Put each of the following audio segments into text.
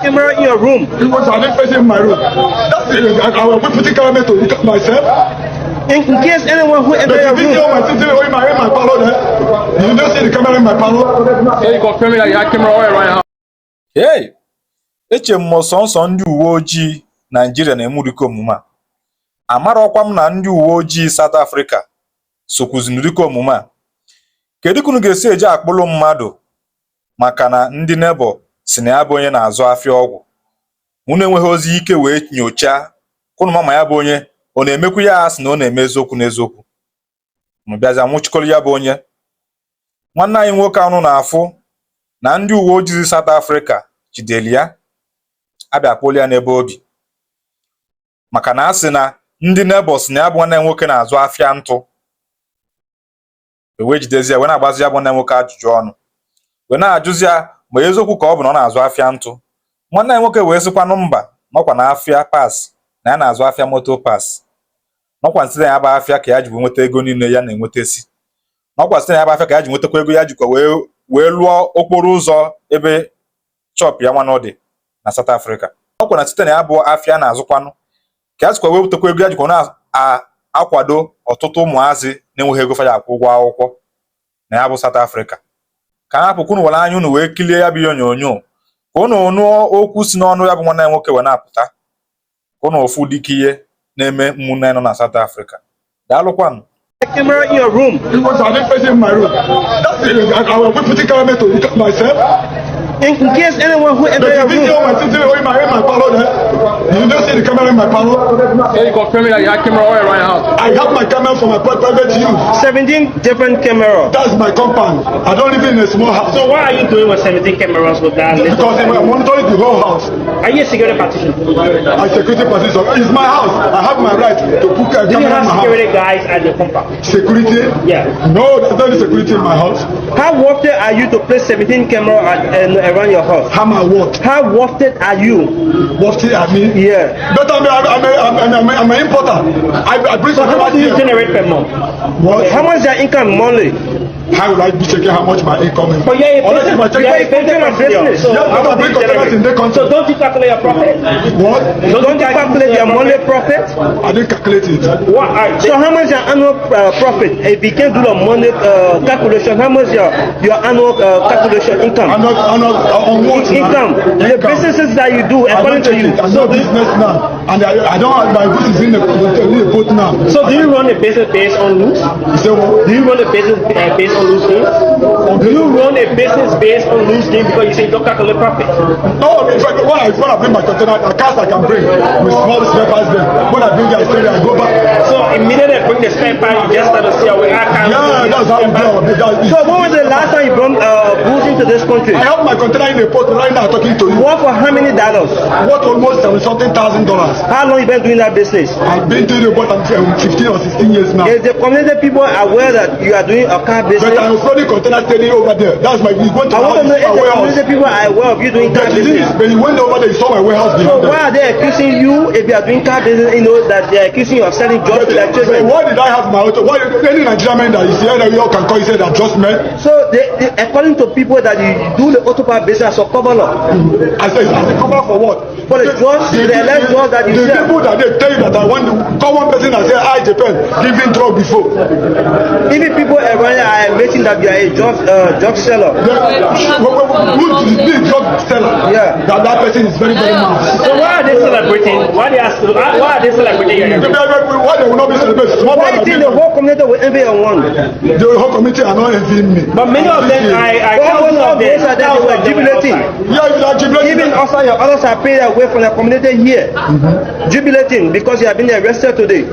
camera in your room. It was an person in my room. That's it. I will put the camera to look at myself. In case anyone who enter your room. My sister in my parlor there. You don't see the camera in my parlor. Yeah, you confirm that you have camera all right now. Hey, eche m sọnsọ ndị uwe ojii Nigeria na-emuriko omume a. Amarọkwa m na ndị uwe ojii South Africa sokwuzi n'uriko omume a. Kedu ka unu ga-esi eji akpụlụ mmadụ maka na ndị Neighbours si na ya bụ onye na-azụ afịa ọgwụ? Unu enweghị ozi ike wee nyochaa kunu mama ya bụ onye ọ na-emekwu ya asị na ọ na-eme eziokwu n'eziokwu. Mbịaza nwụchikọrọ ya bụ onye. Nwanne anyị nwoke anụ na-afụ na ndị uwe ojii South Africa jideli ya abịa kpọlụ ya n'ebe obi maka na asị na ndị Neighbours na ya bụ nwanne nwoke na-azụ afịa ntụ. Wee jidezi ya wee na-agbazi ya bụ nwanne nwoke ajụjụ ọnụ wee na-ajụzi ya ma eziokwu ka ọ bụ na ọ na-azụ afịa ntụ. Nwanne nwoke wee sịkwanụ mba nọkwa na afịa pass na ya na-azụ afịa moto pass. Nọkwa site na ya bụ afịa ka ya ji nweta ego niile ya na-enwetasi. Nọkwa site na ya bụ afịa ka ya ji nwetakwa ego ya jikwa wee lụọ okporo ụzọ ebe chọp ya nwanne ọ dị na South Africa. Nọkwa na site na ya bụ afịa na-azụkwanụ ka ya jikwa wee wetakwa ego ya jikwa na-akwado ọtụtụ ụmụazị na-enweghị ego faya akwụ ụgwọ akwụkwọ na ya bụ South Africa. Ka ha hapụ unu were anya unu wee kilie ya bụ ihe onyonyo ka unu nụọ okwu si n'ọnụ ya bụ nwanne nwoke wee na-apụta ka unu ofu dịka ihe na-eme mmụnne nọ na South Africa. Daalụkwanụ. Camera in your room. It was an person in my room. That's it. I will put the camera to look at myself. In case anyone who enter your room. My sister in my parlor there. You don't see the camera in my parlor. Yeah, you confirm that you have camera all right now. I have my camera for my private use. 17 different cameras. That's my compound. I don't live in a small house. So what are you doing with 17 cameras with that? Because I'm monitoring the whole house. Are you a security partition? I security position. It's my house. I have my right to put a camera in my house. Do you have security guys at your compound? Security? Yeah. No, there's no security in my house. How worth it are you to place 17 cameras around your house? How am I what? How worth it are you? Worth it, I mean? Yeah. But I'm an importer. I bring So how much do you generate per month? What? How much is your income monthly? How will I be checking how much my income is? But yeah, Unless if I check business. So yeah, but I bring containers in the country. So don't you calculate your profit? What? Don't you calculate your monthly profit? I didn't calculate it. What? So how much your annual profit? If you can do the monthly calculation, how much your annual calculation income? On what? Income. The businesses that you do according to you. I'm not business now, and I don't have my goods is in the boat now. So do you run a business based on loose? You say what? Do you run a business based on loose gains? Do you run a business based on loose gains because you say you don't calculate profit? No, in fact, when I bring my container, the cars I can bring with small spare parts there. When I bring the spare, I go back. So immediately I bring the spare part, you just start to see how I can. Yeah, that's how we do. So when was the last time you brought goods into this country? I have my container in the port right now talking to you. What for how many dollars? What almost $70,000. How long you been doing that business? I've been doing it about 15 or 16 years now. Is the community people aware that you are doing a car business? But I'm floating container standing over there. That's my. You went to I want to know if the warehouse. community people are aware of you doing car business. When you went over there, you saw my warehouse. So why are they accusing you if you are doing car business? You know that they are accusing you of selling drugs to their children. Why did I have my auto? Why any Nigerian man that is here that you all can call, you say that just men? So according to people that you do the auto car business or cover up. I said, as a cover for what? For the drugs, the alleged drugs that you sell. The people that they tell you that I want to call one person that say I Japan giving drug before. Even people around here are admitting that you are a drug seller. Who is the drug seller? Yeah. That person is very mad. So why are they celebrating? Why are they celebrating? Why they will not be celebrating? Why do you think the whole community will envy on one? The whole community are not envying me. But many of them, I can't of them are that they were jubilating. Yeah, you are jubilating. Even also your others are paid away from the community here. Jubilating because you have been arrested today.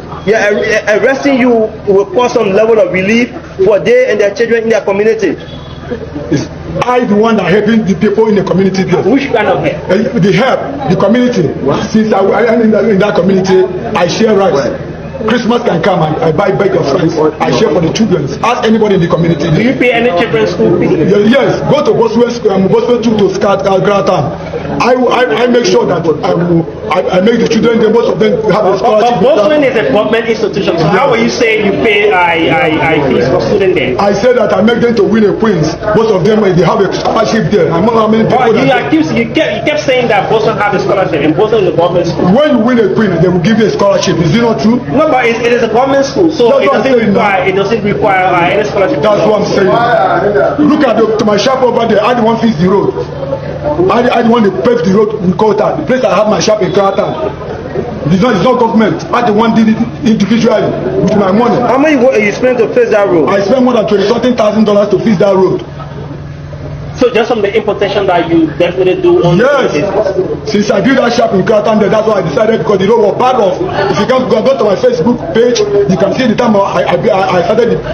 Arresting you will cause some level of relief for they and their children in their community. Is I the one that helping the people in the community there? Which kind of help? The help, the community. Since I am in that community, I share rights. Christmas can come and I buy bag of rice. I share for the children. Ask anybody in the community. Do you pay any children's school fee? Yes, go to Boswell 2 to start Gratan. I make sure that I make the children, most of them have a scholarship. But Boswell is a government institution, so how will you say you pay fees for students there? I said that I make them to win a Queens. Most of them, they have a scholarship there. I know how many people you kept saying that Boswell have a scholarship and Boswell is a government school. When you win a Queen, they will give you a scholarship. Is it not true? No, but it is a government school, so it doesn't require any scholarship. That's what I'm saying. Look at my shop over there. I the one fix the road. I the one that pave the road in Kota. The place I have my shop in Kratan. It's not government. I the one did it individually with my money. How much you spend to fix that road? I spent more than $20,000 to fix that road. So just from the importation that you definitely do on yes. Since I built that shop in Kratan, that's why I decided, because the road was bad off. If you can go to my Facebook page, you can see the time I started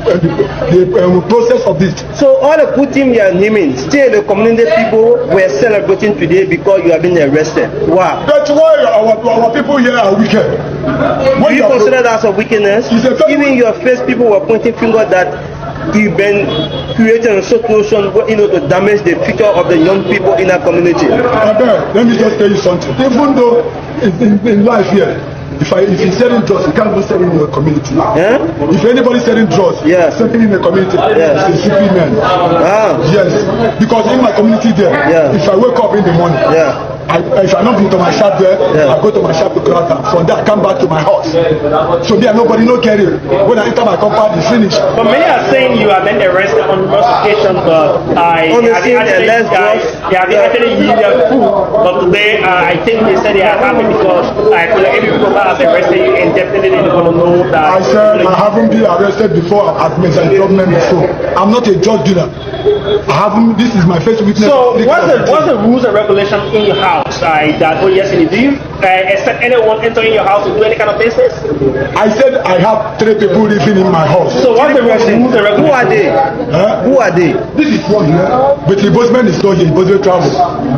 the process of this. So all the good things you are naming, still the community people were celebrating today because you have been arrested. Wow. That's why our people here are wicked. Do you consider that as a wickedness? Even your first people were pointing fingers that you've been creating a situation, to damage the future of the young people in our community. Let me just tell you something. Even though in life here, if you're selling drugs, you can't go sell in your community. Yeah? If anybody's selling drugs, selling in the community, it's a CP man. Yes, because in my community there, if I wake up in the morning, if I not go to my shop there, I go to my shop to Krata. From there, I come back to my house. So there, nobody no carry. When I enter my compound, it's finished. But many are saying you have been arrested on numerous occasions, but actually eat their food. But today, I think they said they are happy because every people have arrested you and definitely they want to know that. I said I haven't been arrested before as a government before. I'm not a drug dealer. I haven't. This is my first witness. So what's the rules and regulations in your house? Do you expect anyone entering your house to do any kind of business? I said I have 3 people living in my house. So what's the rules and regulations? Who are they? Who are they? This is one here, but the Bosman is not here. Bosman travel.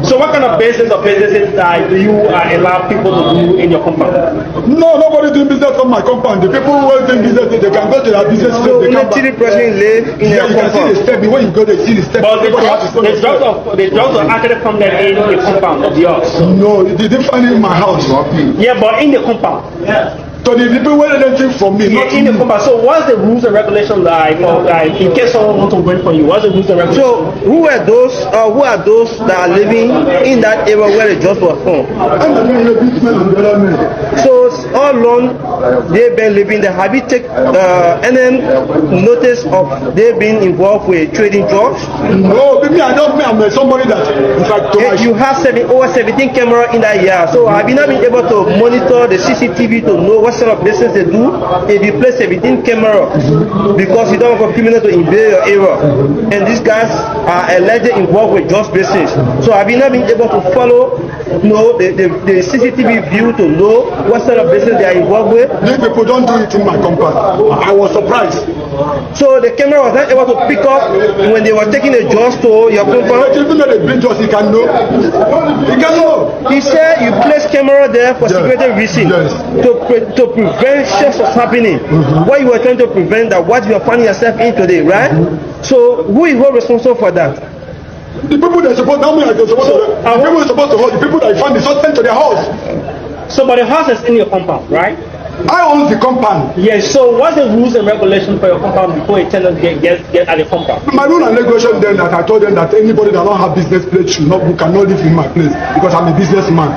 So what kind of business or businesses do you allow people to do in your compound? No, nobody doing business on my compound. The people who are doing business, they can go to their business. So only 3 persons live in your compound. You can see the step. When you go there, see the step. But the drugs are actually from the compound of yours. No, they didn't find it in my house. Yeah, but in the compound. So the people were anything from me, not in the compound. So what's the rules and regulations in case someone wants to rent from you? What's the rules and regulations? So who are those that are living in that area where the drugs were found? So all along they've been living there. Have you taken any notice of they being involved with trading drugs? No, maybe I don't. I'm somebody that in fact you have over 17 cameras in that yard. So have you not been able to monitor the CCTV to know what sort of business they do? If you place 17 cameras because you don't want a criminal to invade your area, and these guys are allegedly involved with drugs business. So have you not been able to follow the CCTV view to know what sort of business they are involved with? These people don't do it in my compound. I was surprised. So the camera was not able to pick up when they were taking the drugs to your compound? Even though they bring drugs, he can know. He can know. He said you place camera there for security reasons to prevent shifts from happening. What you were trying to prevent that what you are finding yourself in today, right? So who is responsible for that? The people that support me are supposed to. The people are supposed to hold the people that find the sent to their house. So but the house is in your compound, right? I own the compound. Yes, so what's the rules and regulations for your compound before a tenant get at the compound? My rule and regulation then that I told them that anybody that don't have business place cannot live in my place because I'm a businessman.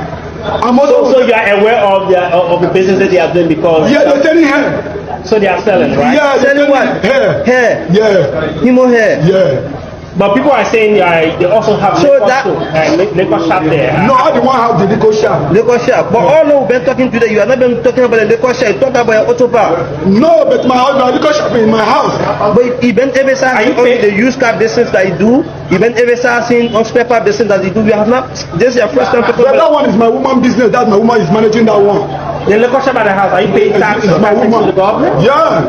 I'm also so you are aware of the businesses they are doing because they're selling hair. So they are selling, right? Yeah, selling what? Hair. Yeah. Himo hair. Yeah. But people are saying they also have liquor shop there. No, I don't want to have the liquor shop. Liquor shop. But all we've been talking today, you have not been talking about the liquor shop. You talk about your auto bar. No, but my liquor shop is in my house. But you been ever seeing the used car business that you do? You been ever seeing on spare part business that you do? You have not. This is your first time talking about. That one is my woman business. That my woman is managing that one. The liquor shop at the house. Are you paying taxes to the government? Yeah.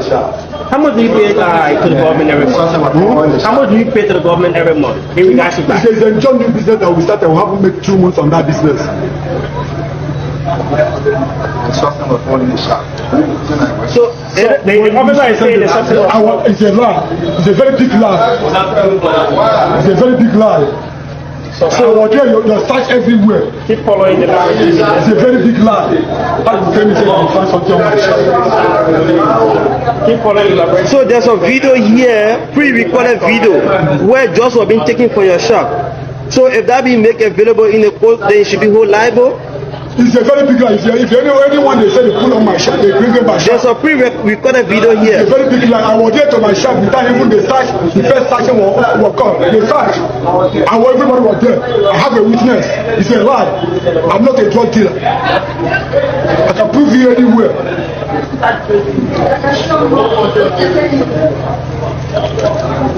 How much do you pay to the government every month? How much do you pay to the government every month? In regards to that? It's a joint new business that we started. We haven't made 2 months on that business. something was falling in the shop. So the officer is saying the something was it's a lie. It's a very big lie. It's a very big lie. So you're search everywhere. Keep following the narrative. It's a very big lie. How you tell me say you find something on my shop? Keep following the narrative. So there's a video here, pre-recorded video, where drugs were being taken from your shop. So if that be made available in the court, then it should be hold liable. It's a very big lie. If anyone they say they pull on my shop, they bring it my shop. There's a pre-recorded video here. It's a very big lie. I was there to my shop without even the search. The first searching was called. The search. And everybody was there. I have a witness. It's a lie. I'm not a drug dealer. I can prove you anywhere.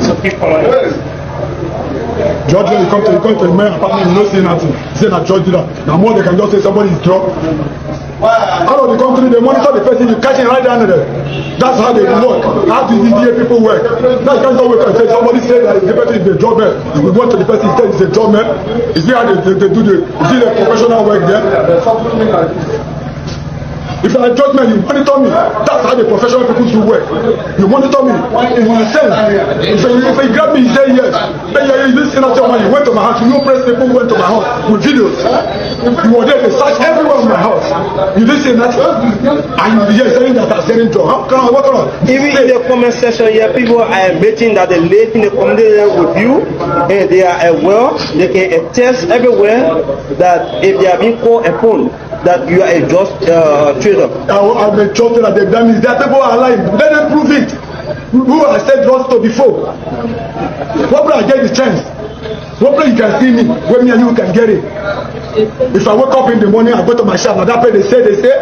So keep following. Judge, you come to the main apartment, you don't say nothing. Say that judge dealer. Now more they can just say somebody is drunk. All of the country, they monitor the person, you catch him right down there. That's how they work. How do these DA people work? Now you can't go and say somebody said that the person is a job man. If we went to the person, he said he's a job man. Is it how they do is it a professional work there? If I'm a judgment, you monitor me. That's how the professional people do work. You monitor me. In one sense, if you grab me, you say yes. Then you listen after one. You went to my house. You know, press people went to my house with videos. You were there. They search everywhere in my house. You listen that, and you hear saying that I'm selling drugs. What on? Even in the comment section here, people are admitting that they live in the community with you, and they are aware. They can attest everywhere that if they are being called upon, that you are a just trader. I'm a just trader. They've done it. That people are lying. Let them prove it. Who I said drugs to before? What will I get the chance? What will you can see me? When me and you can get it? If I wake up in the morning, I go to my shop. Now that place they say.